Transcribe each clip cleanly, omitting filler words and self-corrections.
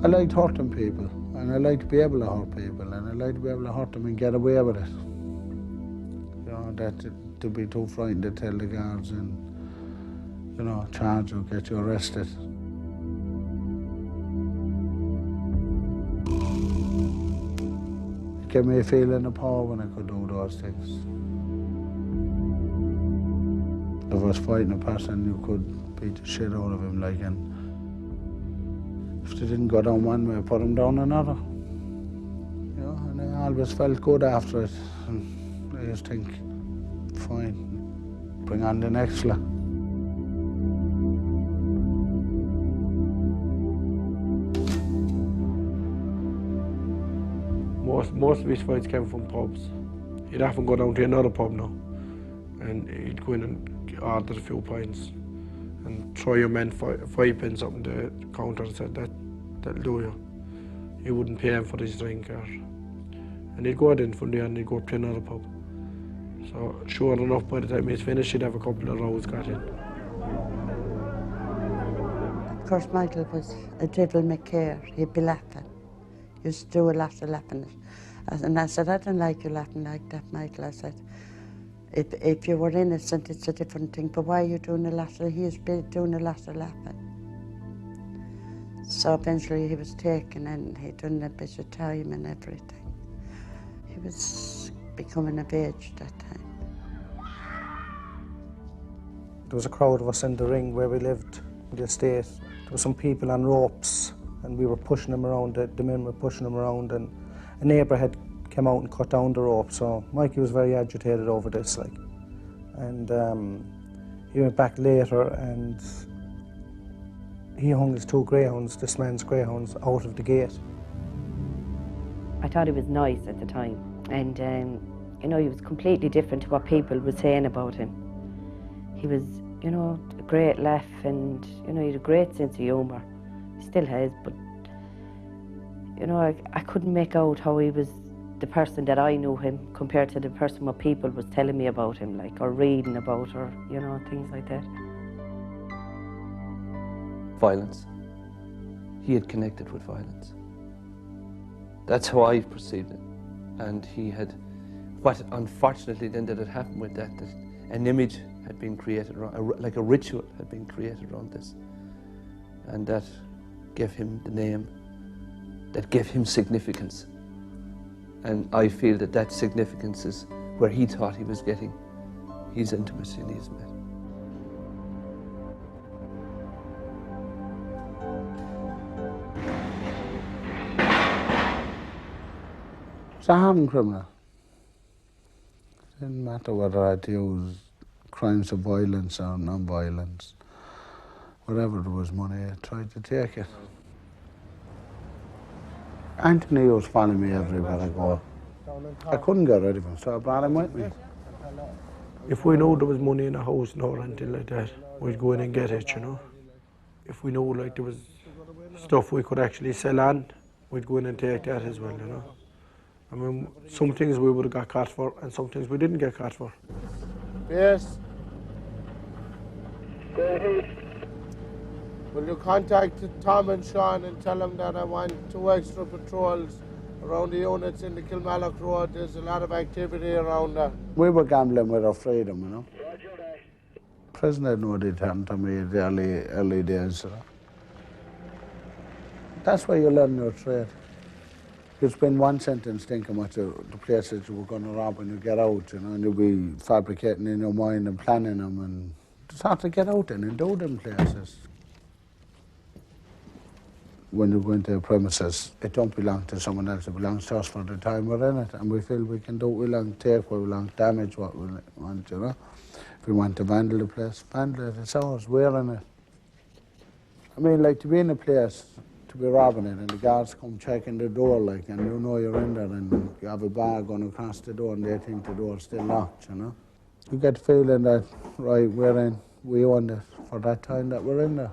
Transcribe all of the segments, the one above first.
I liked hurting people, and I liked to be able to hurt people, and I liked to be able to hurt them and get away with it. You know, that to be too frightened to tell the guards and, you know, charge or get you arrested. It gave me a feeling of power when I could do those things. If I was fighting a person, you could beat the shit out of him, like, and if they didn't go down one way, put them down another. You know, and I always felt good after it. And I just think, fine, bring on the next fella. Most of his fights came from pubs. He'd often go down to another pub now, and he'd go in and order a few pints and throw your men 5 pence up in the counter and said that'll do you. He wouldn't pay him for his drink, and he'd go in from there and he'd go up to another pub. So sure enough, by the time he's finished, he'd have a couple of rows got in. Of course, Michael was a drivel McCare. He'd be laughing. He used to do a lot of laughing. And I said, I don't like you laughing like that, Michael. I said, if you were innocent, it's a different thing, but why are you doing a lot of, he was doing a lot of laughing. So eventually he was taken and he'd done a bit of time and everything. He was becoming of age that time. There was a crowd of us in the ring where we lived, in the estate. There were some people on ropes and we were pushing them around, the men were pushing them around, and a neighbour had come out and cut down the rope, so Mikey was very agitated over this, like. And he went back later and he hung his 2 greyhounds, this man's greyhounds, out of the gate. I thought he was nice at the time, and you know, he was completely different to what people were saying about him. He was, you know, a great laugh, and you know, he had a great sense of humour. He still has, but you know, I couldn't make out how he was the person that I knew him compared to the person what people was telling me about him, like, or reading about, or, you know, things like that. Violence. He had connected with violence. That's how I perceived it. And he had, what unfortunately then that had happened with that an image had been created, like a ritual had been created around this. And that gave him the name, that gave him significance. And I feel that that significance is where he thought he was getting his intimacy and his met. It's a hardened criminal. It didn't matter whether I'd use crimes of violence or non-violence. Whatever there was money, I tried to take it. Anthony was following me everywhere I go. I couldn't get rid of him, so I brought him with me. If we knew there was money in a house or anything like that, we'd go in and get it, you know. If we knew like there was stuff we could actually sell on, we'd go in and take that as well, you know. I mean, some things we would have got caught for and some things we didn't get caught for. Yes. Go ahead. Will you contact Tom and Sean and tell them that I want 2 extra patrols around the units in the Kilmallock Road? There's a lot of activity around there. We were gambling with our freedom, you know. Prison had no deterrent to me in the early days, you know. That's where you learn your trade. You spend one sentence thinking what the places you were going to rob when you get out, you know, and you'll be fabricating in your mind and planning them, and it's hard to get out in and do them places. When you go into a premises, it don't belong to someone else, it belongs to us for the time we're in it, and we feel we can do what we long, take what we long, damage what we want, you know. If we want to vandal the place, vandal it, it's ours, we're in it. I mean, like, to be in a place, to be robbing it, and the guards come checking the door, like, and you know you're in there, and you have a bar going across the door, and they think the door's still locked, you know. You get the feeling that, right, we own it for that time that we're in there.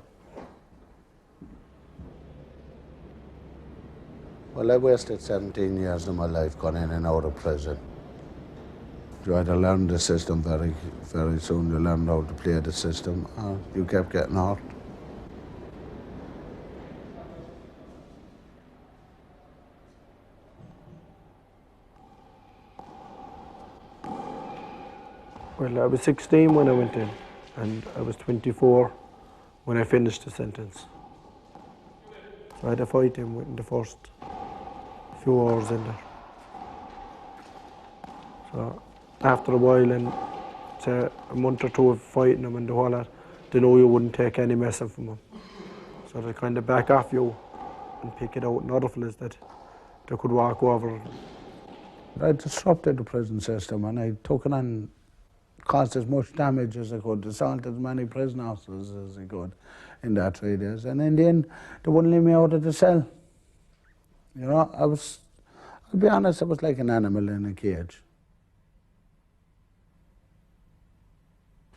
Well, I wasted 17 years of my life going in and out of prison. You either learn the system very, very soon, you learn how to play the system, or you kept getting hurt. Well, I was 16 when I went in, and I was 24 when I finished the sentence. So I had a fight in the first few hours in there. So after a while, and say a month or two of fighting them and the whole lot, they know you wouldn't take any messing from them. So they kind of back off you and pick it out in other fellas that they could walk over. I disrupted the prison system and I took it on, caused as much damage as I could, assaulted as many prison officers as I could in that 3 days. And in the end, they wouldn't let me out of the cell. You know, I'll be honest, I was like an animal in a cage.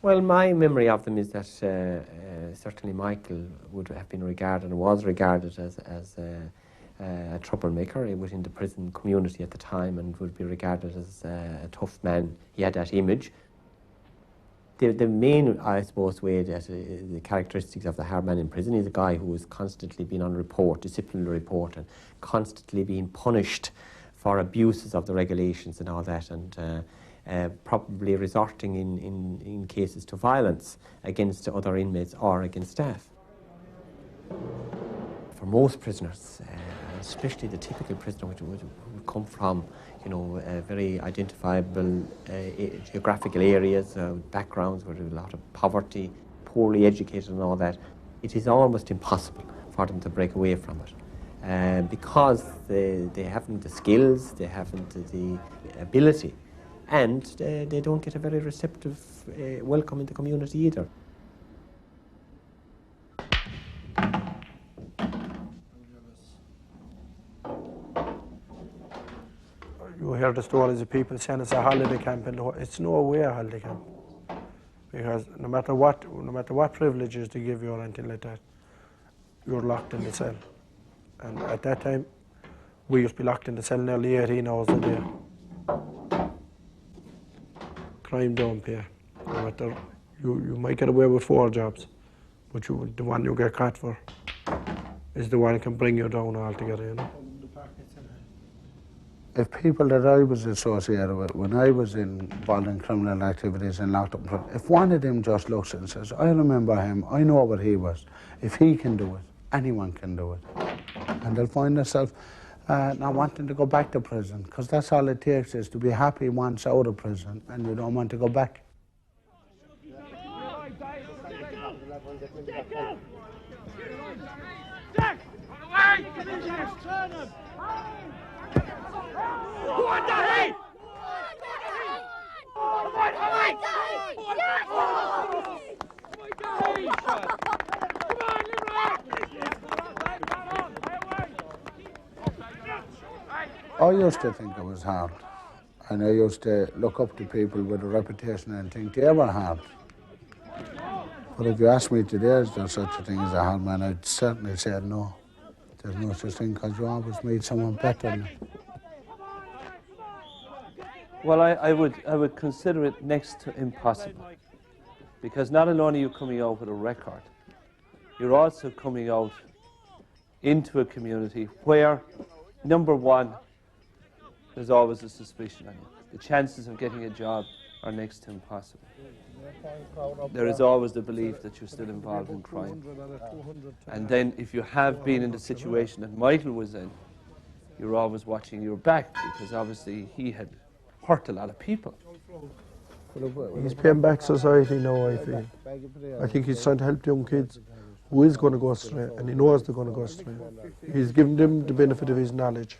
Well, my memory of them is that certainly Michael would have been regarded and was regarded as a troublemaker within the prison community at the time, and would be regarded as a tough man. He had that image. The main, I suppose, way that the characteristics of the hard man in prison is a guy who was constantly being on report, disciplinary report, and constantly being punished for abuses of the regulations and all that, and probably resorting in cases to violence against other inmates or against staff. For most prisoners, especially the typical prisoner who would come from, you know, very identifiable geographical areas, backgrounds where there's a lot of poverty, poorly educated and all that, it is almost impossible for them to break away from it. Because they haven't the skills, they haven't the ability, and they don't get a very receptive welcome in the community either. You hear the stories of people saying it's a holiday camp, and it's no way a holiday camp. Because no matter what privileges they give you or anything like that, you're locked in the cell. And at that time, we used to be locked in the cell nearly 18 hours a day. Crime don't pay. No matter, you might get away with 4 jobs, but the one you get caught for is the one that can bring you down altogether, you know. If people that I was associated with, when I was involved in criminal activities and locked up in prison, if one of them just looks and says, I remember him, I know what he was, if he can do it, anyone can do it. And they'll find themselves not wanting to go back to prison, because that's all it takes, is to be happy once out of prison and you don't want to go back. I used to think it was hard, and I used to look up to people with a reputation and think they were hard. But if you ask me today, is there such a thing as a hard man, I'd certainly say no. There's no such thing, because you always meet someone better than you. Well, I would consider it next to impossible, because not only are you coming out with a record, you're also coming out into a community where, number one, there's always a suspicion on you. The chances of getting a job are next to impossible. There is always the belief that you're still involved in crime. And then if you have been in the situation that Michael was in, you're always watching your back, because obviously he had hurt a lot of people. He's paying back society now, I feel. I think he's trying to help young kids who is going to go astray, and he knows they're going to go astray. He's giving them the benefit of his knowledge,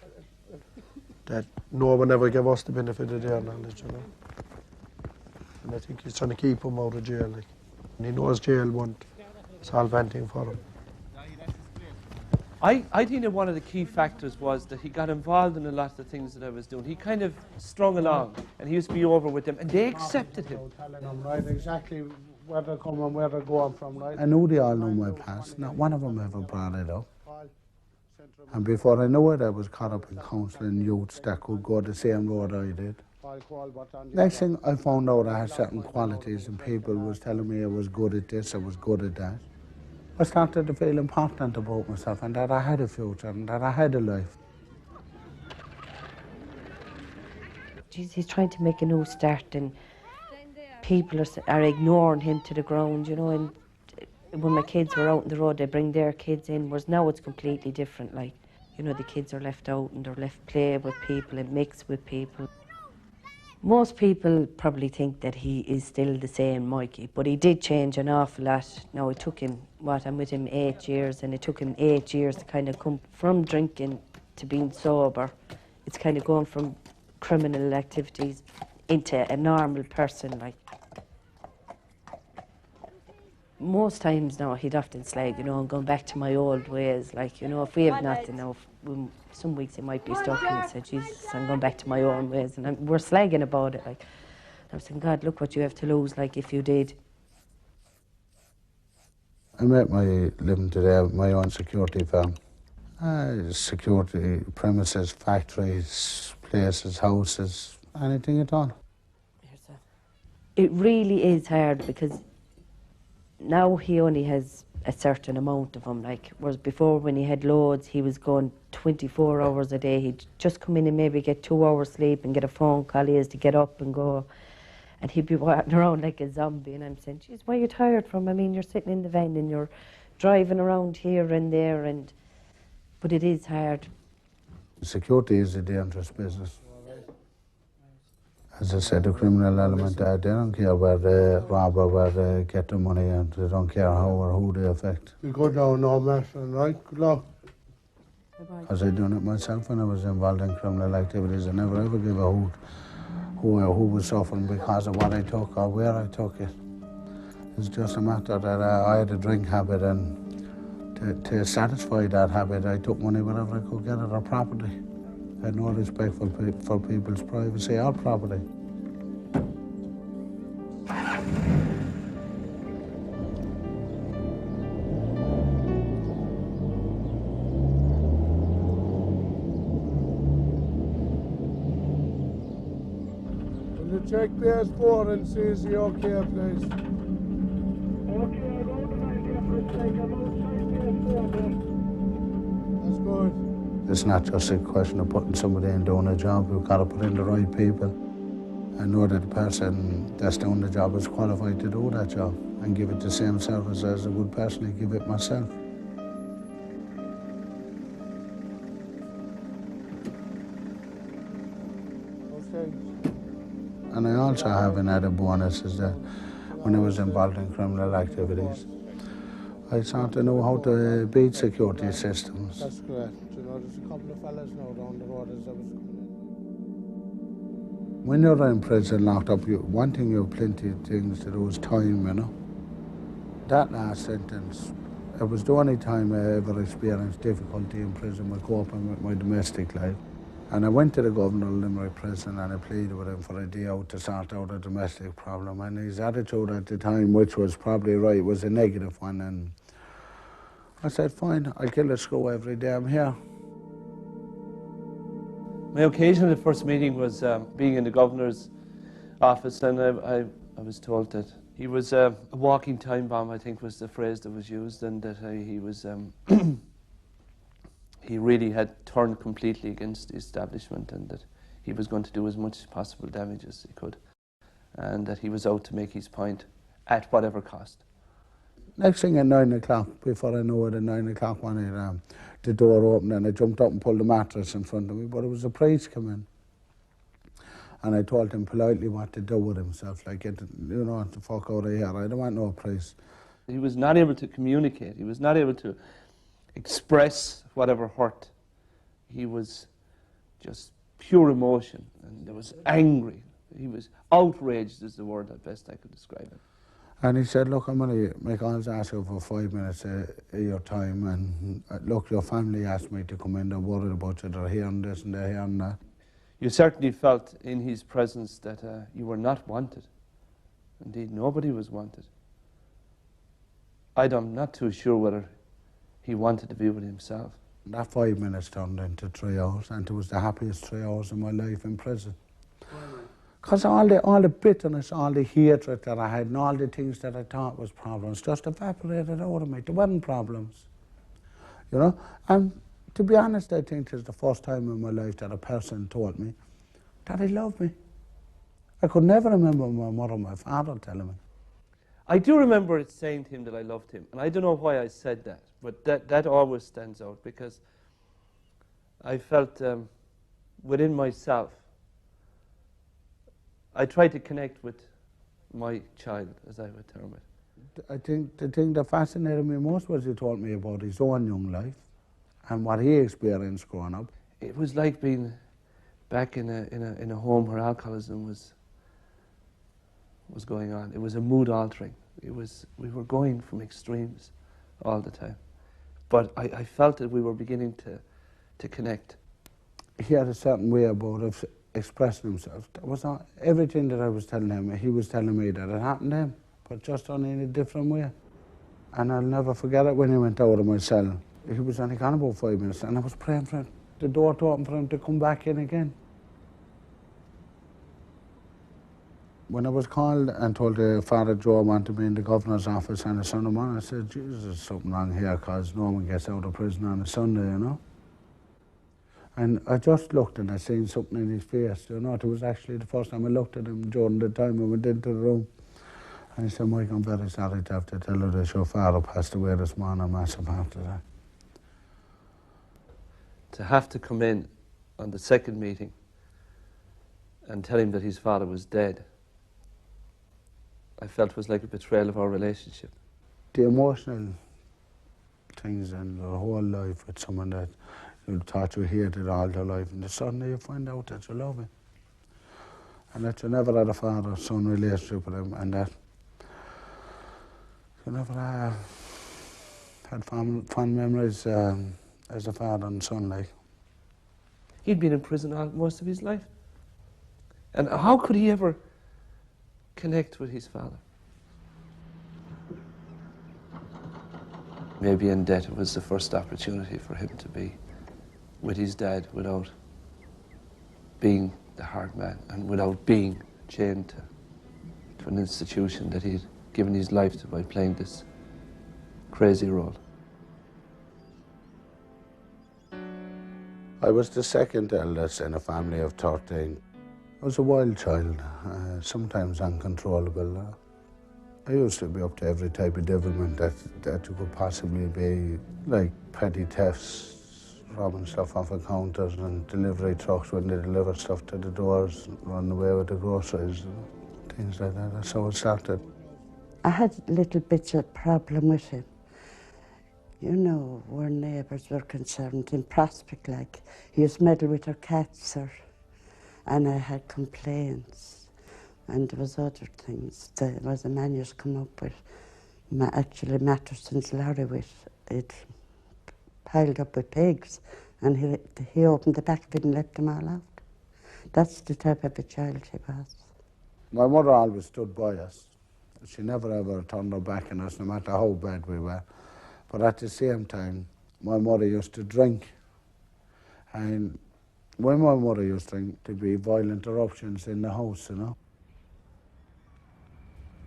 that no one ever gave us the benefit of their knowledge, you know. And I think he's trying to keep them out of jail, like. And he knows jail won't solve anything for him. I think that one of the key factors was that he got involved in a lot of the things that I was doing. He kind of strung along, and he used to be over with them, and they accepted him. Telling them, right, exactly where they're coming, where they're going from, right? I knew they all knew my past. Not one of them ever brought it up. And before I knew it, I was caught up in counselling youths that could go the same road I did. Next thing I found out, I had certain qualities, and people was telling me I was good at this, I was good at that. I started to feel important about myself, and that I had a future, and that I had a life. He's trying to make a new start, and people are ignoring him to the ground, you know, and when my kids were out on the road, they bring their kids in, whereas now it's completely different, like, you know, the kids are left out and they're left play with people and mix with people. Most people probably think that he is still the same Mikey, but he did change an awful lot. Now, it took him, I'm with him 8 years, and it took him 8 years to kind of come from drinking to being sober. It's kind of going from criminal activities into a normal person, like. Most times now, he'd often slag, you know, I'm going back to my old ways. Like, you know, if we have nothing now, some weeks he might be stuck and he said, Jesus, I'm going back to my own ways. And we're slagging about it. Like, I was saying, God, look what you have to lose, like, if you did. I make my living today with my own security firm. Security, premises, factories, places, houses, anything at all. It really is hard because now he only has a certain amount of them, like, whereas before when he had loads, he was going 24 hours a day. He'd just come in and maybe get 2 hours sleep and get a phone call he has to get up and go. And he'd be walking around like a zombie, and I'm saying, geez, why are you tired from? I mean, you're sitting in the van and you're driving around here and there, but it is hard. Security is a dangerous business. As I said, the criminal element, they don't care where they rob or where they get the money, and they don't care how or who they affect. You go down no mess, right? Good luck. As I done it myself when I was involved in criminal activities, I never ever gave a hoot who was suffering because of what I took or where I took it. It's just a matter that I had a drink habit, and to satisfy that habit, I took money wherever I could get it, or property. I had no respect for people's privacy or property. Will you check PS4 and see is he okay, please? Okay, I don't mind you for a second. I'm outside PS4 there. That's good. It's not just a question of putting somebody in doing a job. We've got to put in the right people and know that the person that's doing the job is qualified to do that job and give it the same service as a good person I give it myself. Okay. And I also have an added bonus is that when I was involved in criminal activities, I sort of know how to beat security systems. That's correct. You know, there's a couple of fellas now down the road as I was coming in. When you're in prison locked up, one thing you have plenty of things to do is time, you know. That last sentence, it was the only time I ever experienced difficulty in prison with coping with my domestic life. And I went to the governor of Limerick prison and I pleaded with him for a day out to sort out a domestic problem. And his attitude at the time, which was probably right, was a negative one. And I said, fine, I'll kill a screw every day I'm here. My occasion at the first meeting was being in the governor's office, and I was told that he was a walking time bomb, I think was the phrase that was used, and that he was he really had turned completely against the establishment, and that he was going to do as much possible damage as he could, and that he was out to make his point at whatever cost. Next thing at 9 o'clock, before I knew it, at 9 o'clock one night, the door opened and I jumped up and pulled the mattress in front of me, but it was a priest come in. And I told him politely what to do with himself, like, you know, to fuck out of here, I don't want no priest. He was not able to communicate, he was not able to express whatever hurt. He was just pure emotion, and there was angry. He was outraged is the word at best I could describe it. And he said, look, I'm going to make all ask you for 5 minutes of your time, and look, your family asked me to come in, they're worried about you, they're hearing this and they're hearing that. You certainly felt in his presence that you were not wanted. Indeed, nobody was wanted. I'm not too sure whether he wanted to be with himself. That 5 minutes turned into 3 hours, and it was the happiest 3 hours of my life in prison. Because all the bitterness, all the hatred that I had, and all the things that I thought was problems just evaporated out of me. There weren't problems, you know. And to be honest, I think it's the first time in my life that a person told me that he loved me. I could never remember my mother or my father telling me. I do remember it saying to him that I loved him, and I don't know why I said that, but that always stands out, because I felt within myself, I tried to connect with my child, as I would term it. I think the thing that fascinated me most was he told me about his own young life and what he experienced growing up. It was like being back in a home where alcoholism was going on. It was a mood altering. We were going from extremes all the time. But I felt that we were beginning to connect. He had a certain way about expressing himself. That was not everything that I was telling him. He was telling me that it happened to him, but just only in a different way. And I'll never forget it when he went out of my cell. He was only gone about 5 minutes, and I was praying for the door to open for him to come back in again. When I was called and told Father Joe wanted me in the governor's office on a Sunday morning, I said, Jesus, there's something wrong here, because no one gets out of prison on a Sunday, you know. And I just looked and I seen something in his face, you know. It was actually the first time I looked at him during the time I went into the room. And he said, Mike, I'm very sorry to have to tell you that your father passed away this morning, massive heart attack. To have to come in on the second meeting and tell him that his father was dead, I felt was like a betrayal of our relationship. The emotional things in your whole life with someone that you thought you hated all your life, and then suddenly you find out that you love him. And that you never had a father-son relationship with him, and that you never had fond memories as a father and son, like. He'd been in prison most of his life. And how could he ever connect with his father? Maybe in death it was the first opportunity for him to be with his dad without being the hard man and without being chained to an institution that he'd given his life to by playing this crazy role. I was the second eldest in a family of 13. I was a wild child, sometimes uncontrollable. I used to be up to every type of devilment that you could possibly be, like petty thefts, robbing stuff off of counters, and delivery trucks when they delivered stuff to the doors, running away with the groceries, things like that. That's how it started. I had little bits of problem with him. You know, our neighbours were concerned in Prospect, like, he used to meddle with our cats, and I had complaints. And there was other things. There was a man used to come up with, actually Matterson's lorry with, it piled up with pigs, and he opened the back of it and let them all out. That's the type of a child he was. My mother always stood by us. She never ever turned her back on us, no matter how bad we were. But at the same time, my mother used to drink. And when my mother used to drink, there'd be violent eruptions in the house, you know.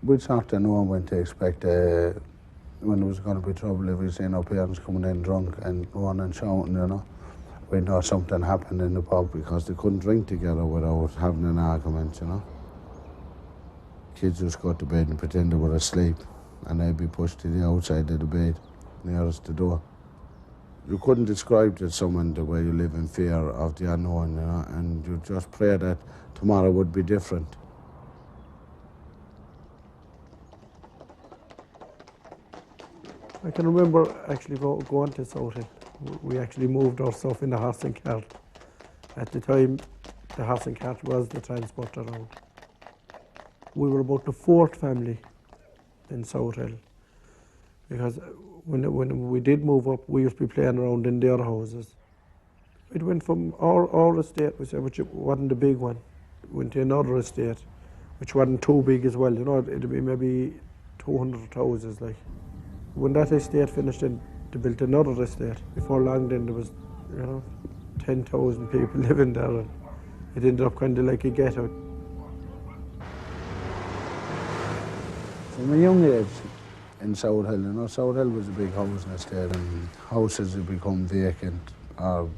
We'd sort of know when to expect when there was going to be trouble. If we seen our parents coming in drunk and running and shouting, you know. We'd know something happened in the pub, because they couldn't drink together without having an argument, you know. Kids just go to bed and pretend they were asleep, and they'd be pushed to the outside of the bed, nearest the door. You couldn't describe to someone the way you live in fear of the unknown, you know, and you just pray that tomorrow would be different. I can remember actually going to South Hill. We actually moved our stuff in the horse and cart. At the time, the horse and cart was the transport around. We were about the fourth family in South Hill, because when we did move up, we used to be playing around in their houses. It went from our estate, which wasn't the big one, went to another estate, which wasn't too big as well. You know, it'd be maybe 200 houses. Like, when that estate finished, then they built another estate. Before long, then there was, 10,000 people living there, and it ended up kind of like a ghetto. From a young age in South Hill, South Hill was a big housing estate, and houses had become vacant, or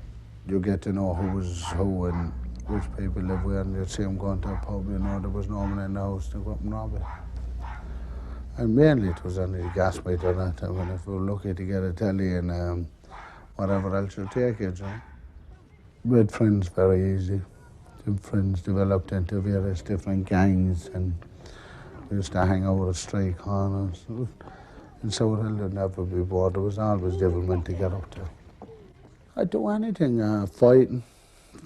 you get to know who was who, and which people live with, and you'd see them going to a pub, you know, there was no one in the house to go up and rob it. And mainly it was only the gas meter that time, and if we were lucky to get a telly and whatever else you'll take it, you know. With friends, very easy. The friends developed into various different gangs, and we used to hang out at street corners. In South Hill, there'd never be bored. There was always devilment to get up to. I'd do anything, fighting,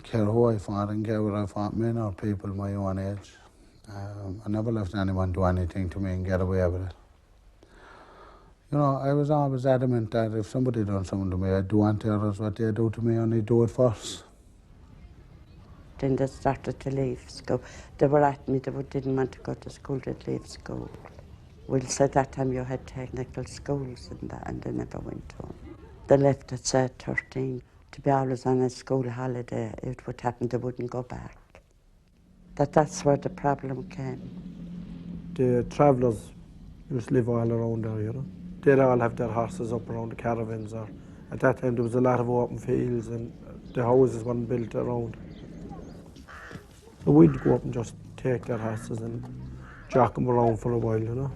care who I fought and care whether I fought men or people my own age. I never left anyone do anything to me and get away with it. You know, I was always adamant that if somebody done something to me, I'd do unto others what they do to me, and I'd do it first. Then they started to leave school. They were at me, they didn't want to go to school, they'd leave school. Well, so that time you had technical schools and that, and they never went home. They left at 13. To be always on a school holiday, it would happen they wouldn't go back. That's where the problem came. The travellers used to live all around there, you know. They'd all have their horses up around the caravans, or at that time there was a lot of open fields and the houses weren't built around. So we'd go up and just take their horses and jock them around for a while, you know.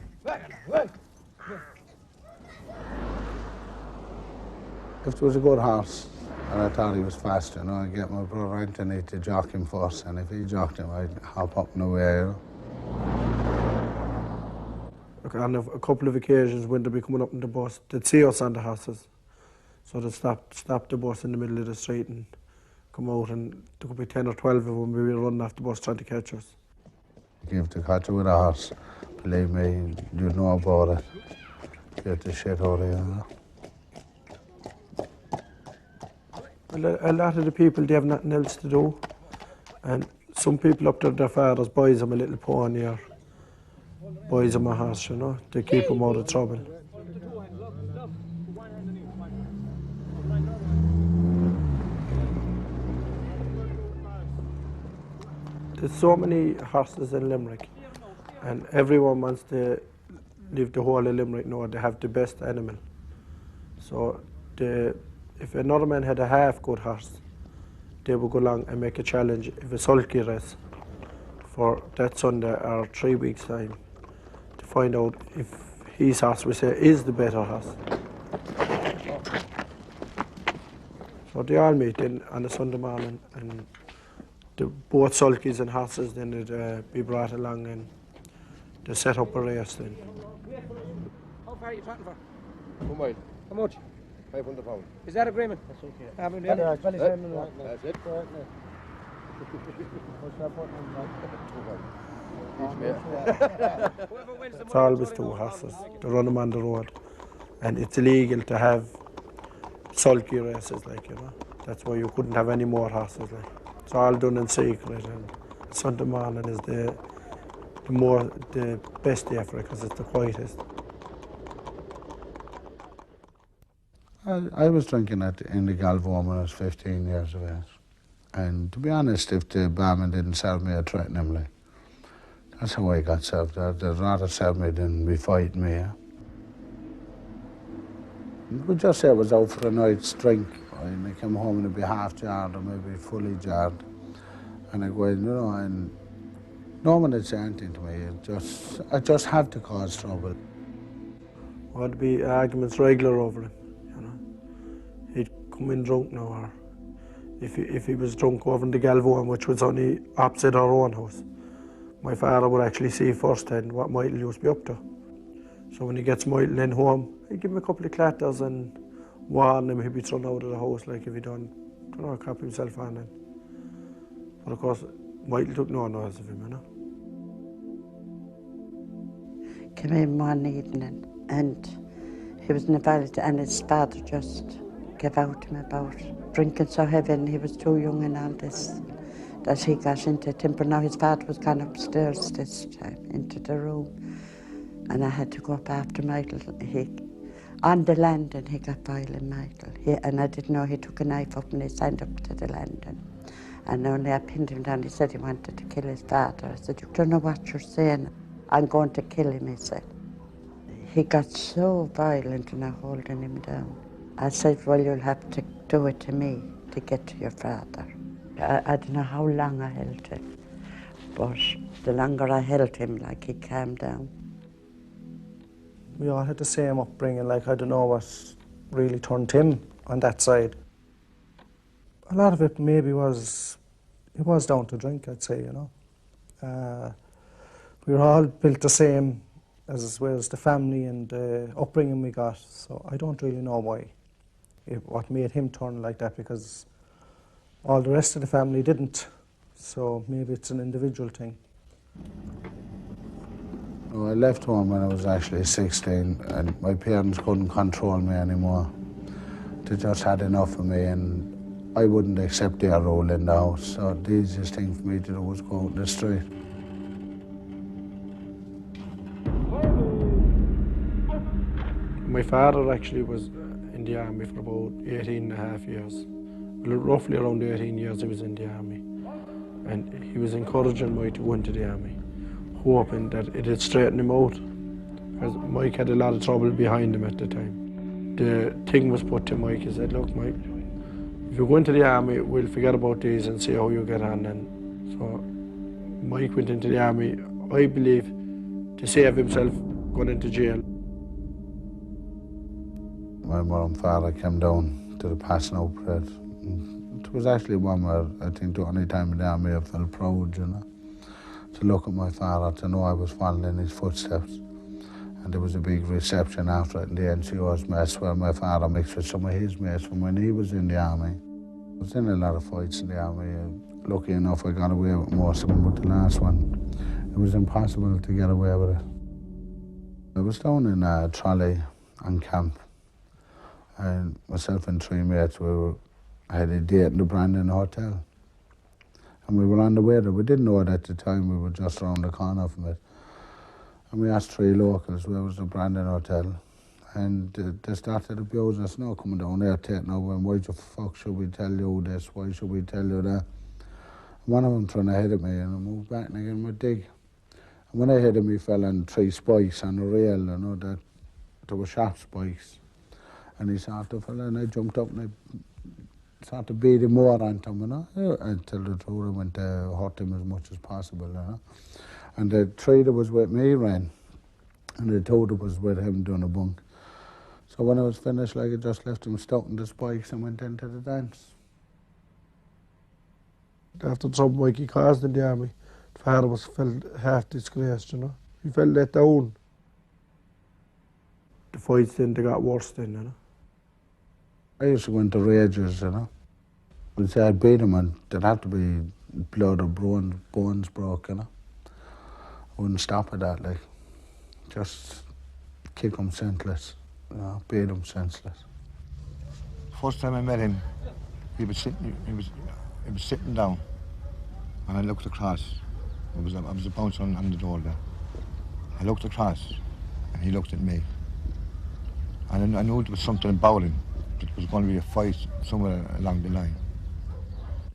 If there was a good horse and I thought he was fast, you know, I'd get my brother Anthony to jock him first, and if he jocked him, I'd hop up and away, you know. On a couple of occasions when they'd be coming up in the bus, they'd see us on the horses. So they'd stop the bus in the middle of the street and come out, and there could be 10 or 12 of them we were running off the bus trying to catch us. If they caught you with a horse, believe me, you'd know about it. Get the shit out of you, you know. A lot of the people, they have nothing else to do, and some people up to their fathers buys them a little pony or buys them a horse, you know, to keep them out of trouble. There's so many horses in Limerick, and everyone wants to live the whole of Limerick know they have the best animal. So if another man had a half good horse, they would go along and make a challenge of a sulky race for that Sunday or 3 weeks' time to find out if his horse, we say, is the better horse. So they all meet in on a Sunday morning, and both sulkies and horses then would be brought along, and they set up a race then. How far are you trotting for? 1 mile. How much? £500. Is that agreement? That's okay. That's it. It's always 2 horses. They run them on the road, and it's illegal to have sulky races, like, you know. That's why you couldn't have any more horses, like. It's all done in secret, and Sunday morning is the best day for it because it's the quietest. I was drinking in the Galvor when I was 15 years of age. And to be honest, if the barman didn't serve me, I'd threaten him, like. That's how I got served. They'd rather serve me than be fighting me, yeah. We'd just say I was out for a night's drink, and I came home and it'd be half jarred or maybe fully jarred. And I'd go in, you know, and no one would say anything to me. I just have to cause trouble. There'd be arguments regular over him, you know. He'd come in drunk now, or if he was drunk over in the Galvor, which was only opposite our own house, my father would actually see firsthand what Michael used to be up to. So when he gets Michael in home, he'd give him a couple of clatters and warn him he'd be thrown out of the house, like if he don't crap himself on it. But of course, Michael took no notice of him, you know. Came in one evening, and he was in a valley, and his father just gave out to him about drinking so heavy, and he was too young and all this, that he got into a temper. Now his father was gone upstairs this time, into the room, and I had to go up after Michael. On the landing, he got violent, Michael. And I didn't know he took a knife up and he signed up to the landing. And only I pinned him down. He said he wanted to kill his father. I said, you don't know what you're saying. I'm going to kill him, he said. He got so violent and I holding him down. I said, well, you'll have to do it to me to get to your father. I don't know how long I held him, but the longer I held him, like, he calmed down. We all had the same upbringing, like, I don't know what really turned him on that side. A lot of it maybe was down to drink, I'd say, you know. We were all built the same as well as the family and the upbringing we got, so I don't really know what made him turn like that, because all the rest of the family didn't, so maybe it's an individual thing. Well, I left home when I was actually 16, and my parents couldn't control me anymore. They just had enough of me, and I wouldn't accept their role in the house, so the easiest thing for me to do was go out in the street. My father actually was in the army for about 18 and a half years. Well, roughly around 18 years he was in the army. And he was encouraging Mike to go into the army, hoping that it'd straighten him out, because Mike had a lot of trouble behind him at the time. The thing was put to Mike, he said, look Mike, if you go into the army, we'll forget about these and see how you get on then. So Mike went into the army, I believe, to save himself going into jail. My mother and father came down to the passing out parade. It was actually one where I think the only time in the army I felt proud, you know, to look at my father, to know I was following in his footsteps. And there was a big reception after it in the NCO's mess where my father mixed with some of his mates from when he was in the army. I was in a lot of fights in the army. Lucky enough I got away with most of them, but the last one, it was impossible to get away with it. I was down in a trolley on camp, and myself and three mates, I had a date in the Brandon Hotel. And we were on the way there. We didn't know it at the time, we were just around the corner from it. And we asked three locals where was the Brandon Hotel. And they started abusing us, no, coming down there, taking over, and why the fuck should we tell you this, why should we tell you that? And one of them trying to hit at me, and I moved back and I gave him a dig. And when I hit him, he fell on three spikes on a rail, you know, that there were sharp spikes. And he sort of fell, and I jumped up and I sort of beat him more onto him, you know, until the two of them went to hurt him as much as possible, you know. And the three that was with me ran, and the two that was with him doing a bunk. So when I was finished, like, I just left him stuck in the spikes and went into the dance. After the trouble Mikey caused in the army, the father felt half disgraced, you know. He felt let down. The fights then, they got worse then, you know. I used to go into rages, you know. We'd say I'd beat him and there'd have to be blood or bones broke, you know. I wouldn't stop at that, like. Just kick him senseless, you know, beat him senseless. First time I met him, he was sitting down, and I looked across. I was a bouncer on the door there. I looked across, and he looked at me. And I knew there was something about him. There was going to be a fight somewhere along the line.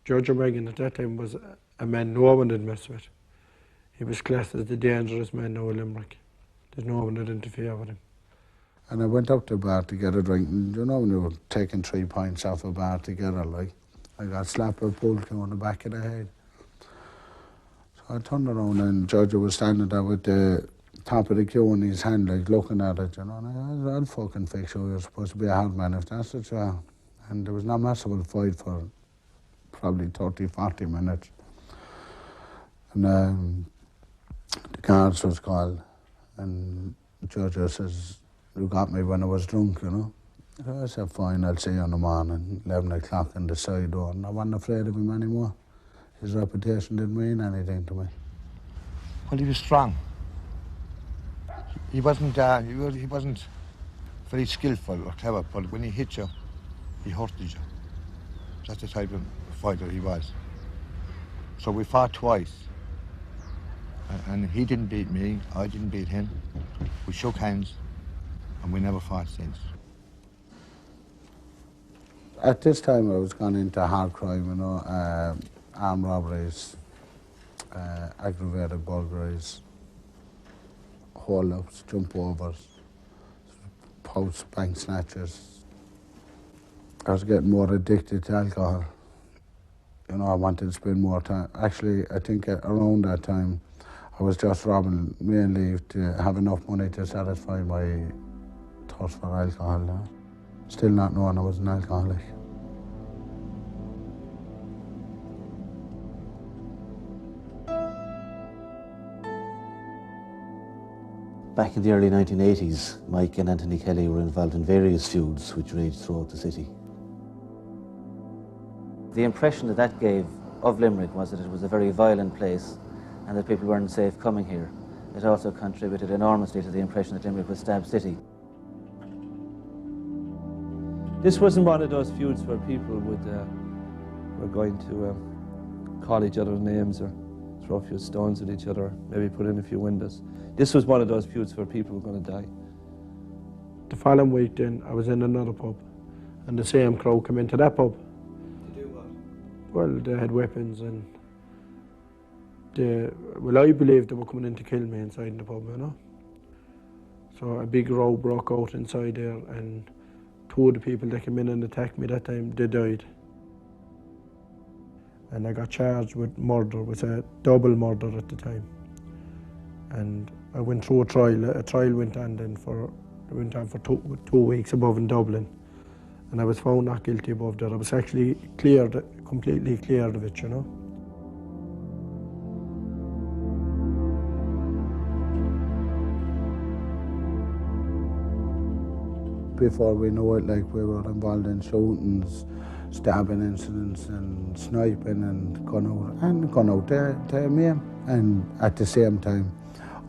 George O'Megan at that time was a man no one had messed with. He was classed as the dangerous man now in Limerick. There's no one that interfere with him. And I went up to the bar to get a drink, and you know when you were taking 3 pints off a bar together, like, I got slapped with a pool cue on the back of the head. So I turned around and George was standing there with the top of the queue in his hand, like, looking at it, you know, and I'll fucking fix you, you're supposed to be a hard man if that's what you are. And there was no massive fight for probably 30, 40 minutes. And the guards was called, and George says, you got me when I was drunk, you know. So I said, fine, I'll see you in the morning, 11 o'clock in the side door. And I wasn't afraid of him anymore. His reputation didn't mean anything to me. Well, he was strong. He wasn't very skillful or clever, but when he hit you, he hurted you. That's the type of fighter he was. So we fought twice. And he didn't beat me, I didn't beat him. We shook hands, and we never fought since. At this time I was gone into hard crime, you know, armed robberies, aggravated burglaries, hold-ups, jump-overs, pouch bank snatchers. I was getting more addicted to alcohol. You know, I wanted to spend more time. Actually, I think around that time, I was just robbing mainly to have enough money to satisfy my thirst for alcohol. Still not knowing I was an alcoholic. Back in the early 1980s, Mike and Anthony Kelly were involved in various feuds which raged throughout the city. The impression that that gave of Limerick was that it was a very violent place and that people weren't safe coming here. It also contributed enormously to the impression that Limerick was Stab City. This wasn't one of those feuds where people were going to call each other names or throw a few stones at each other, maybe put in a few windows. This was one of those feuds where people were going to die. The following week then, I was in another pub, and the same crowd came into that pub. To do what? Well, they had weapons, and I believed they were coming in to kill me inside the pub, you know. So a big row broke out inside there, and two of the people that came in and attacked me that time, they died. And I got charged with murder. It was a double murder at the time. And I went through a trial. A trial went on then for 2 weeks above in Dublin. And I was found not guilty above that. I was actually cleared, completely cleared of it, you know. Before we know it, like, we were involved in shootings, stabbing incidents and sniping and gone out to maim. And at the same time,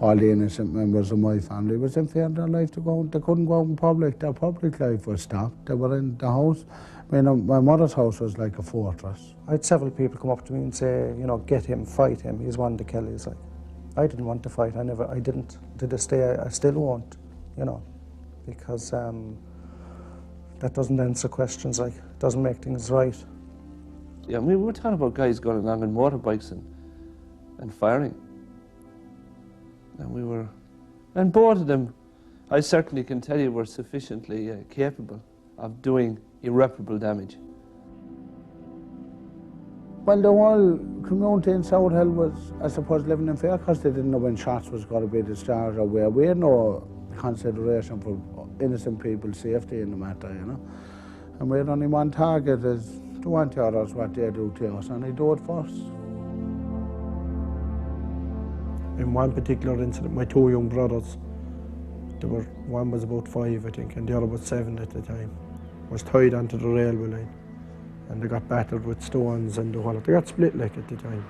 all the innocent members of my family was in fear of their life to go. They couldn't go out in public. Their public life was stopped. They were in the house. I mean, my mother's house was like a fortress. I had several people come up to me and say, you know, get him, fight him. He's one of the Kellys. Like, I didn't want to fight. I didn't. To this day, I still won't, you know, because that doesn't answer questions, like, doesn't make things right. Yeah, I mean, we were talking about guys going along on motorbikes and firing. And both of them, I certainly can tell you, were sufficiently capable of doing irreparable damage. Well, the whole community in South Hill was, I suppose, living in fear because they didn't know when shots was going to be discharged or where. We had no consideration for innocent people's safety in the matter, you know. And we had only one target, is to want to others what they do to us, and they do it first. In one particular incident, my two young brothers, one was about 5, I think, and the other was 7 at the time, was tied onto the railway line, and they got battered with stones and the whole. They got split like at the time.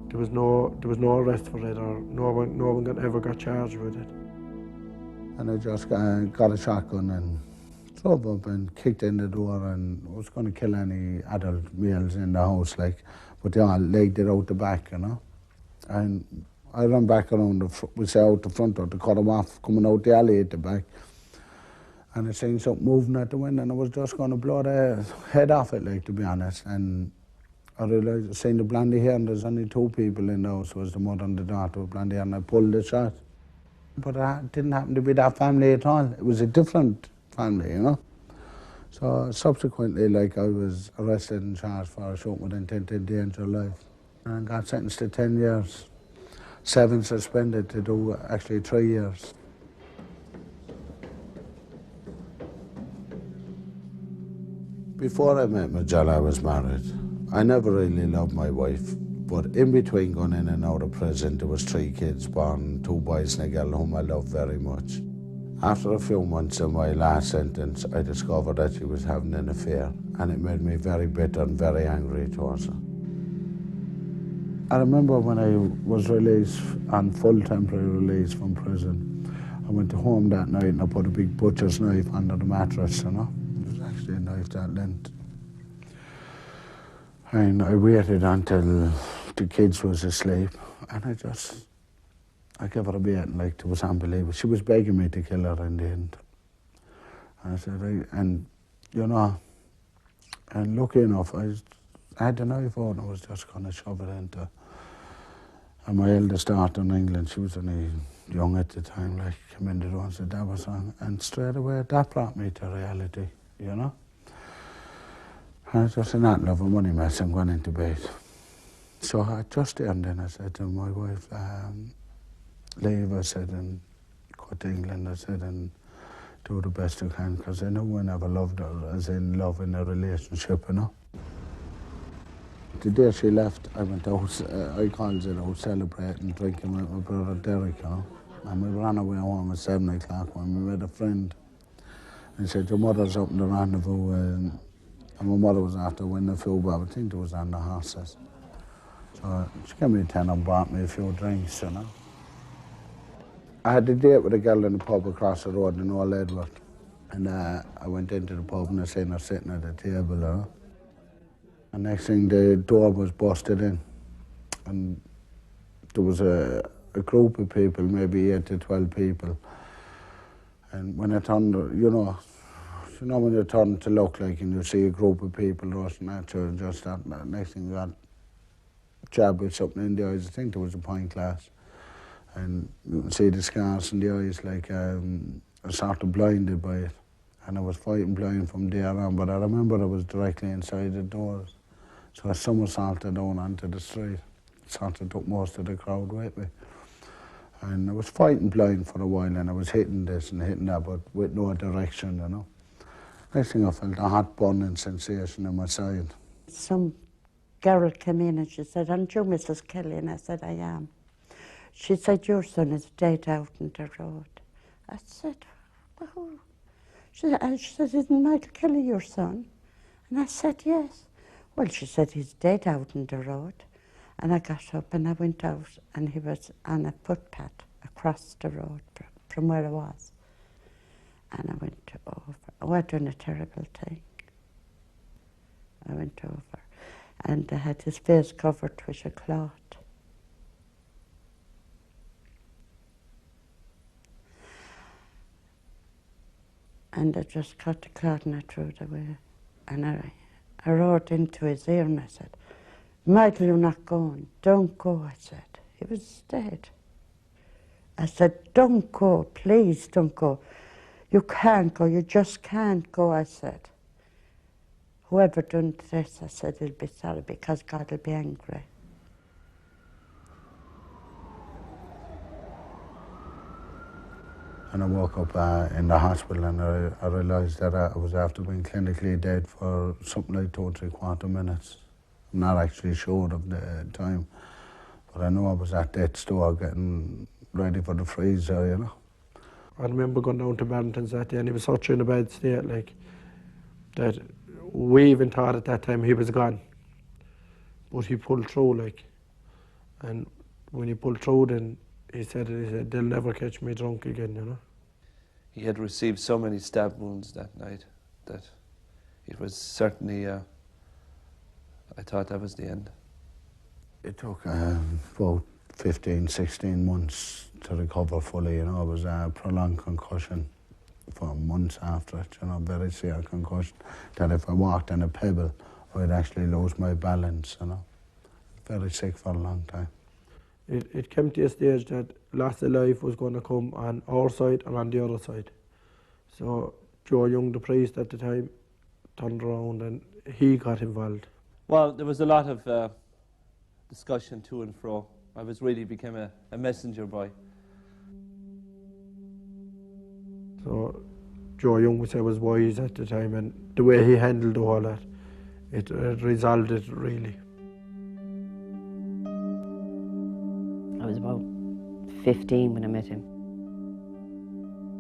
There was no arrest for it, or no one ever got charged with it. And I just got a shotgun and drove up and kicked in the door and was going to kill any adult males in the house, like, but they all legged it out the back, you know. And I ran back around out the front door to cut them off, coming out the alley at the back. And I seen something moving at the window, and I was just going to blow the head off it, like, to be honest. And I realised, I seen the blondie hair, and there's only 2 people in the house. It was the mother and the daughter with blondie hair, and I pulled the shot. But it didn't happen to be that family at all. It was a different family, you know. So subsequently, like, I was arrested and charged for shooting with intent to endanger life. And got sentenced to 10 years, 7 suspended to do actually 3 years. Before I met Majella, I was married. I never really loved my wife, but in between going in and out of prison, there was 3 kids born, 2 boys and a girl whom I loved very much. After a few months of my last sentence, I discovered that she was having an affair, and it made me very bitter and very angry towards her. I remember when I was released on full temporary release from prison, I went home that night and I put a big butcher's knife under the mattress, you know. It was actually a knife that length. And I waited until the kids was asleep, and I gave her a beating, like, it was unbelievable. She was begging me to kill her in the end. And I said, and you know, and lucky enough, I had the knife out and I was just going to shove it into. And my eldest daughter in England, she was only young at the time, like, came in the door and said, "That was wrong." And straight away, that brought me to reality, you know. And it was not love of money mess and going into bed. So I just and then I said to my wife, leave, I said, and go to England, I said, and do the best you can, because I know I never loved her, as in love in a relationship, you know. The day she left, I went out, I called it out, celebrating, drinking with my brother Derek, you know. And we ran away home at 7 o'clock when we met a friend. And he said, your mother's up in the rendezvous, and my mother was after winning a few bob. I think it was on the horses. So she gave me a tenner and bought me a few drinks, you know. I had a date with a girl in the pub across the road in Old Edward. And I went into the pub and I seen her sitting at the table, you know. And next thing, the door was busted in. And there was a group of people, maybe 8 to 12 people. And when I turned, you know when you turn to look like and you see a group of people rushing at you, just that next thing you got jabbed with something in the eyes. I think there was a pint glass. And you can see the scars in the eyes, like I was sort of blinded by it. And I was fighting blind from there on, but I remember I was directly inside the doors. So I somersaulted down onto the street. Sort of took most of the crowd with me. And I was fighting blind for a while, and I was hitting this and hitting that, but with no direction, you know. Next thing I felt a hot burning sensation in my side. Some girl came in and she said, aren't you Mrs. Kelly? And I said, I am. She said, your son is dead out on the road. I said, oh. She said, isn't Michael Kelly your son? And I said, yes. Well, she said, he's dead out on the road. And I got up and I went out, and he was on a footpath across the road from where I was. And I went over. Oh, I'd done a terrible thing. I went over, and I had his face covered with a cloth. And I just cut the cloth and I threw it away. And I roared into his ear and I said, Michael, you're not going. Don't go, I said. He was dead. I said, don't go, please don't go. You can't go, you just can't go, I said. Whoever done this, I said, he'll be sorry because God will be angry. And I woke up in the hospital and I realised that I was after being clinically dead for something like 2 or 3/4 minutes. I'm not actually sure of the time, but I know I was at death's door getting ready for the freezer, you know. I remember going down to Barrington's that day and he was such in a bad state, like, that we even thought at that time he was gone. But he pulled through, like, and when he pulled through then he said, they'll never catch me drunk again, you know. He had received so many stab wounds that night that it was certainly, I thought that was the end. It took about 15, 16 months to recover fully, you know. It was a prolonged concussion for months after it, you know, very severe concussion. That if I walked on a pebble, I'd actually lose my balance, you know. Very sick for a long time. It came to a stage that loss of life was going to come on our side and on the other side. So Joe Young, the priest at the time, turned around and he got involved. Well, there was a lot of discussion to and fro. I was really became a messenger boy. So Joe Young was wise at the time, and the way he handled all that, it resolved it really. I was about 15 when I met him.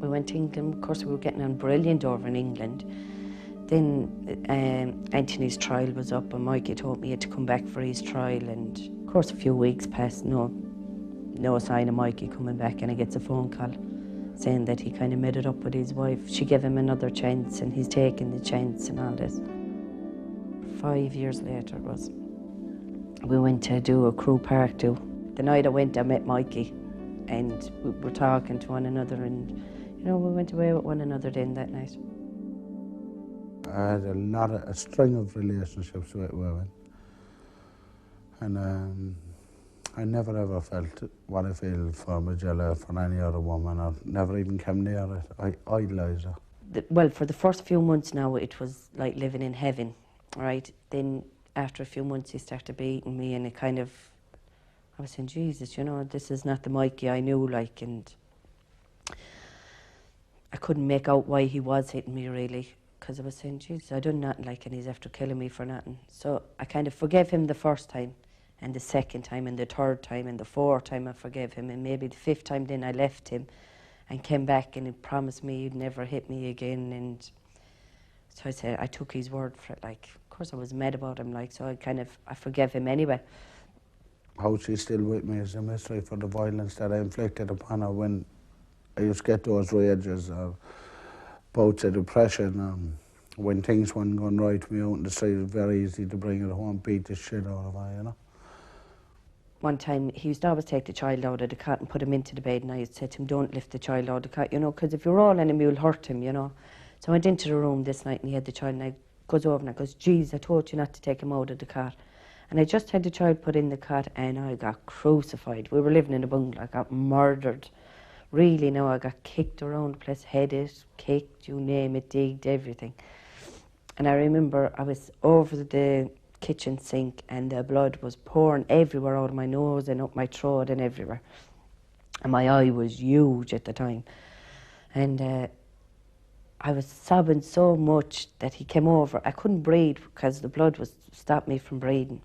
We went to England. Of course, we were getting on brilliant over in England. Then Anthony's trial was up and Mikey told me he had to come back for his trial, and of course a few weeks passed, no sign of Mikey coming back, and he gets a phone call saying that he kind of made it up with his wife. She gave him another chance and he's taking the chance and all this. 5 years later it was, we went to do a Crew Park do. The night I went, I met Mikey, and we were talking to one another, and you know, we went away with one another then that night. I had a string of relationships with women, and I never ever felt what I feel for Magella, for any other woman. I never even came near it. I idolised her. Well, for the first few months now, it was like living in heaven. right? Then after a few months he started beating me, and it kind of, I was saying, Jesus, you know, this is not the Mikey I knew, like, and I couldn't make out why he was hitting me, really, because I was saying, Jesus, I done nothing, like, and he's after killing me for nothing. So I kind of forgave him the first time, and the second time, and the third time, and the fourth time I forgave him, and maybe the fifth time then I left him and came back, and he promised me he'd never hit me again. And so I said, I took his word for it, like, of course I was mad about him, like, so I forgave him anyway. How she's still with me is a mystery for the violence that I inflicted upon her when I used to get those rages or bouts of depression. When things weren't going right for me out in the street, it was very easy to bring it home, beat the shit out of her, you know. One time, he used to always take the child out of the cot and put him into the bed, and I used to say to him, don't lift the child out of the cot, you know, because if you're rolling him, you'll hurt him, you know. So I went into the room this night, and he had the child, and I goes over and I goes, geez, I told you not to take him out of the cot. And I just had the child put in the cot, and I got crucified. We were living in a bungalow, I got murdered. Really, now I got kicked around the place, headed, kicked, you name it, digged, everything. And I remember I was over the kitchen sink, and the blood was pouring everywhere out of my nose and up my throat and everywhere. And my eye was huge at the time. And I was sobbing so much that he came over. I couldn't breathe because the blood was stopped me from breathing.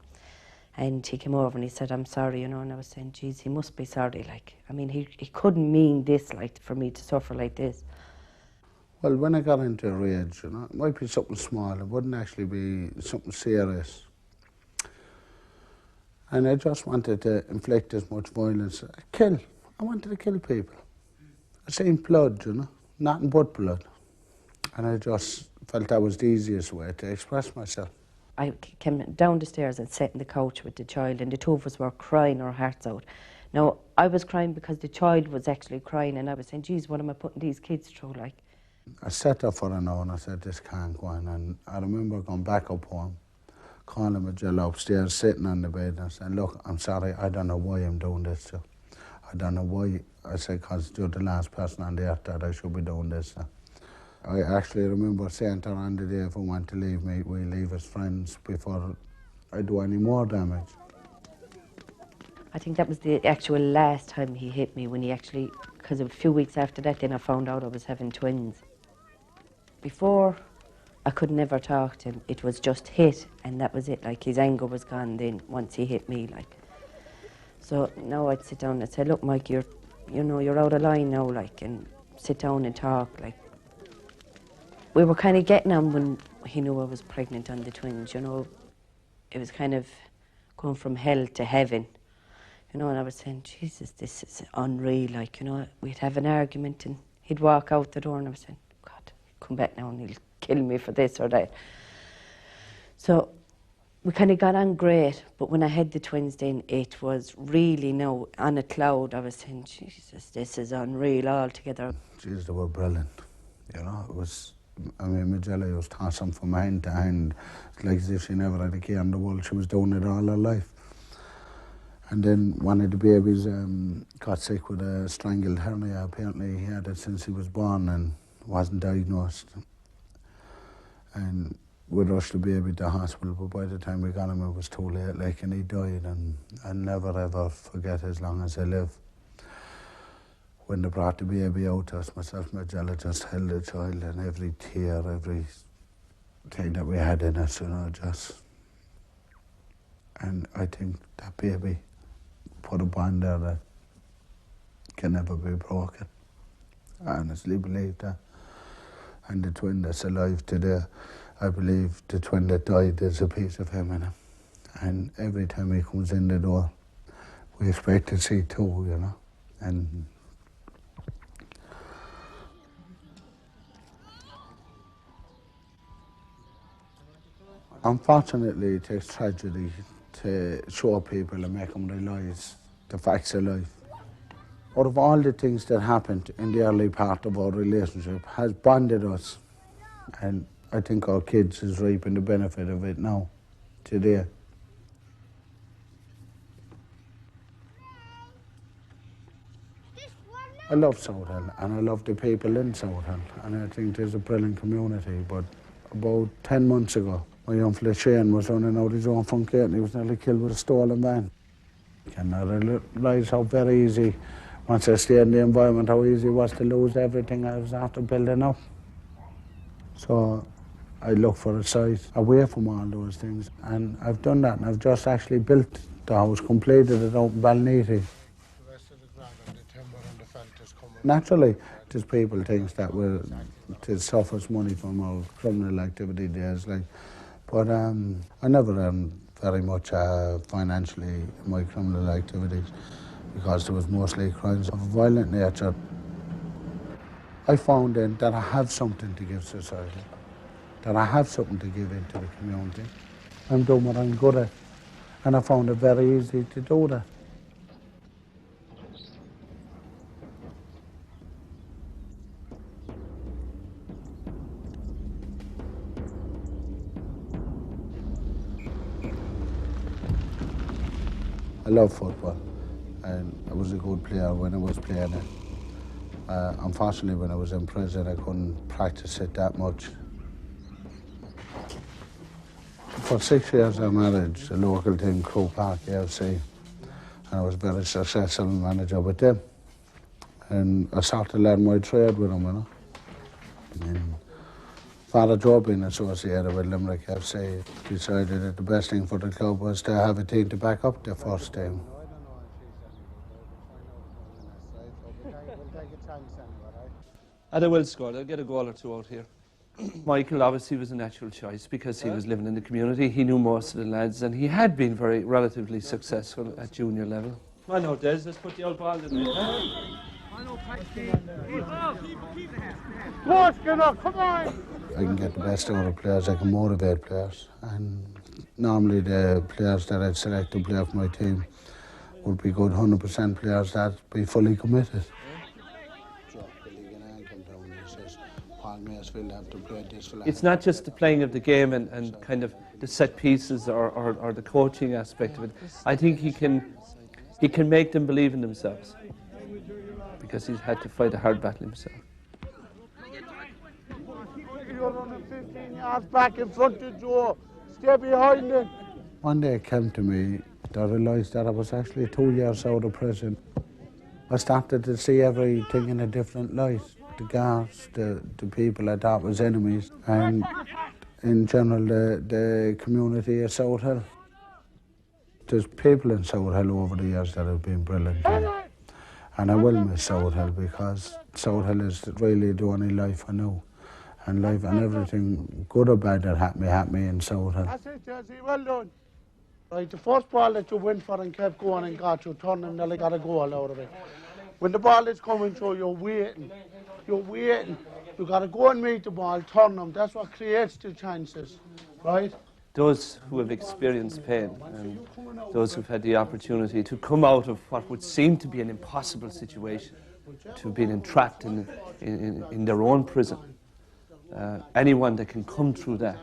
And he came over and he said, I'm sorry, you know, and I was saying, geez, he must be sorry, like. I mean, he couldn't mean this, like, for me to suffer like this. Well, when I got into a rage, you know, it might be something small, it wouldn't actually be something serious. And I just wanted to inflict as much violence. I wanted to kill people. I seen blood, you know, nothing but blood. And I just felt that was the easiest way to express myself. I came down the stairs and sat on the couch with the child, and the two of us were crying our hearts out. Now, I was crying because the child was actually crying, and I was saying, geez, what am I putting these kids through, like? I sat there for an hour and I said, this can't go on. And I remember going back up home, calling Magella upstairs, sitting on the bed, and saying, look, I'm sorry, I don't know why I'm doing this to you. I don't know why. I said, because you're the last person on the earth that I should be doing this to. I actually remember saying to her on the day, if I want to leave, mate, we'll leave as friends before I do any more damage. I think that was the actual last time he hit me, when he actually, because a few weeks after that, then I found out I was having twins. Before, I could never talk to him. It was just hit, and that was it. Like, his anger was gone then once he hit me, like. So now I'd sit down and say, look, Mike, you're out of line now, like, and sit down and talk, like. We were kind of getting on when he knew I was pregnant on the twins, you know. It was kind of going from hell to heaven, you know, and I was saying, Jesus, this is unreal, like, you know. We'd have an argument and he'd walk out the door and I was saying, God, he'll come back now and he'll kill me for this or that. So we kind of got on great, but when I had the twins then, it was really now on a cloud. I was saying, Jesus, this is unreal altogether. Jeez, they were brilliant, you know. It was, I mean, Magella was tossing from hand to hand. It's like as if she never had a care in the world. She was doing it all her life. And then one of the babies got sick with a strangled hernia. Apparently he had it since he was born and wasn't diagnosed. And we rushed the baby to the hospital, but by the time we got him, it was too late, like, and he died. And I'll never ever forget as long as I live. When they brought the baby out to us, myself and Magella just held the child, and every tear, every thing that we had in us, you know, just. And I think that baby put a bond there that can never be broken. I honestly believe that. And the twin that's alive today, I believe the twin that died, there's a piece of him in him. And every time he comes in the door, we expect to see two, you know. And unfortunately, it takes tragedy to show people and make them realise the facts of life. Out of all the things that happened in the early part of our relationship has bonded us, and I think our kids is reaping the benefit of it now, today. I love Southhill and I love the people in Southhill, and I think there's a brilliant community, but about 10 months ago My young fella Shane was running out his own front gate and he was nearly killed with a stolen van. You cannot realise how very easy, once I stayed in the environment, how easy it was to lose everything I was after building up. So I look for a site away from all those things, and I've done that, and I've just actually built the house, completed it out in Balneety. The rest of the ground and the timber and the felt is coming. Naturally, there's people think that we're to suffers money from our criminal activity days, like, but I never earned very much financially in my criminal activities because there was mostly crimes of a violent nature. I found then that I have something to give society, that I have something to give into the community. I'm doing what I'm good at, and I found it very easy to do that. I love football, and I was a good player when I was playing it. Unfortunately, when I was in prison, I couldn't practice it that much. For 6 years, I managed a local team, Croke Park AFC, and I was very successful manager with them. And I started to learn my trade with them, you know. And Father Joe, being associated with Limerick FC, decided that the best thing for the club was to have a team to back up their first team. And I will score. I'll get a goal or two out here. Michael obviously was a natural choice because he was living in the community. He knew most of the lads, and he had been very relatively successful at junior level. I know, Des. Let's put the old ball in there. Come on! I can get the best out of players, I can motivate players, and normally the players that I'd select to play for my team would be good 100% players that be fully committed. It's not just the playing of the game and kind of the set pieces or the coaching aspect of it. I think he can make them believe in themselves because he's had to fight a hard battle himself. You're running 15 yards back in front of Joe. Stay behind him. One day it came to me that I realised that I was actually 2 years out of prison. I started to see everything in a different light. The guards, the people I thought was enemies, and in general the community of South Hill. There's people in South Hill over the years that have been brilliant to me. And I will miss South Hill because South Hill is really the only life I know. And life and everything, good or bad, that happened me in South Hill. That's it, Jesse. Well done. Right, the first ball that you went for and kept going and got you, turned and nearly got a goal out of it. When the ball is coming through, you're waiting. You're waiting. You got to go and meet the ball, turn them. That's what creates the chances, right? Those who have experienced pain and those who've had the opportunity to come out of what would seem to be an impossible situation, to have been entrapped in their own prison. Anyone that can come through that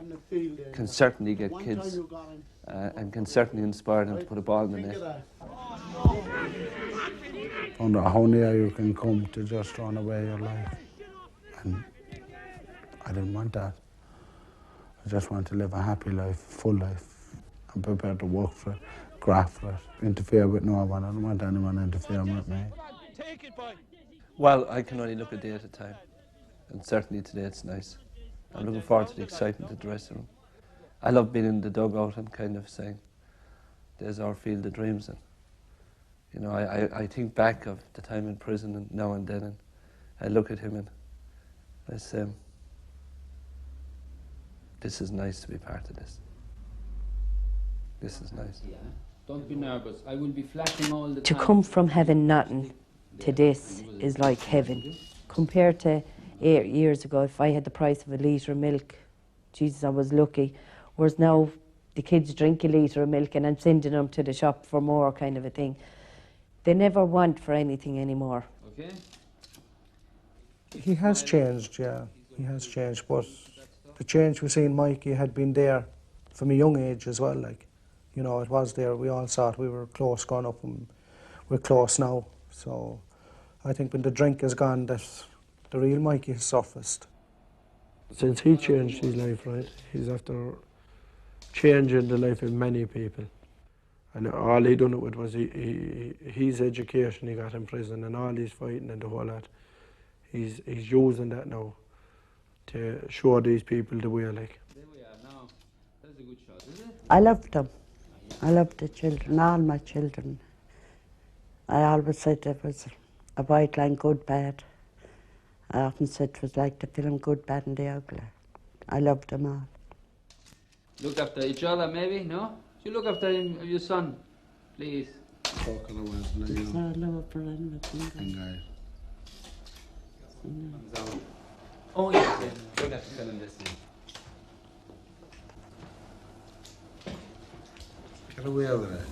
can certainly get kids and can certainly inspire them to put a ball in the net. I wonder how near you can come to just throw away your life. And I didn't want that. I just want to live a happy life, full life. I'm prepared to work for it, graft for it, interfere with no one. I don't want anyone interfering with me. Well, I can only look a day at a time. And certainly today it's nice. I'm looking forward to the excitement of the dressing room. I love being in the dugout and kind of saying, there's our field of dreams. And, you know, I think back of the time in prison and now and then, and I look at him and I say, this is nice to be part of this. This is nice. Yeah. Don't be nervous. I will be flashing all the To time. come from having nothing to this is like heaven. Compared to 8 years ago, if I had the price of a litre of milk, Jesus, I was lucky. Whereas now, the kids drink a litre of milk and I'm sending them to the shop for more kind of a thing. They never want for anything anymore. Okay. He has changed, yeah. He has changed, but the change we see in Mikey had been there from a young age as well. Like, you know, it was there. We all saw it. We were close growing up, and we're close now. So I think when the drink is gone, that the real Mikey has surfaced. Since he changed his life, right, he's after changing the life of many people. And all he done it with was his education he got in prison, and all his fighting and the whole lot. He's using that now to show these people the way, like. There we are now. That's a good shot, is it? I loved them. I loved the children, all my children. I always said there was a white line, good, bad. I often said it was like the film Good, Bad and the Ugly. I loved them all. Look after each other, maybe, no? You look after your son, please. Talking about it, you know. And guys. Oh, yeah, look at the film this thing. Get away over there.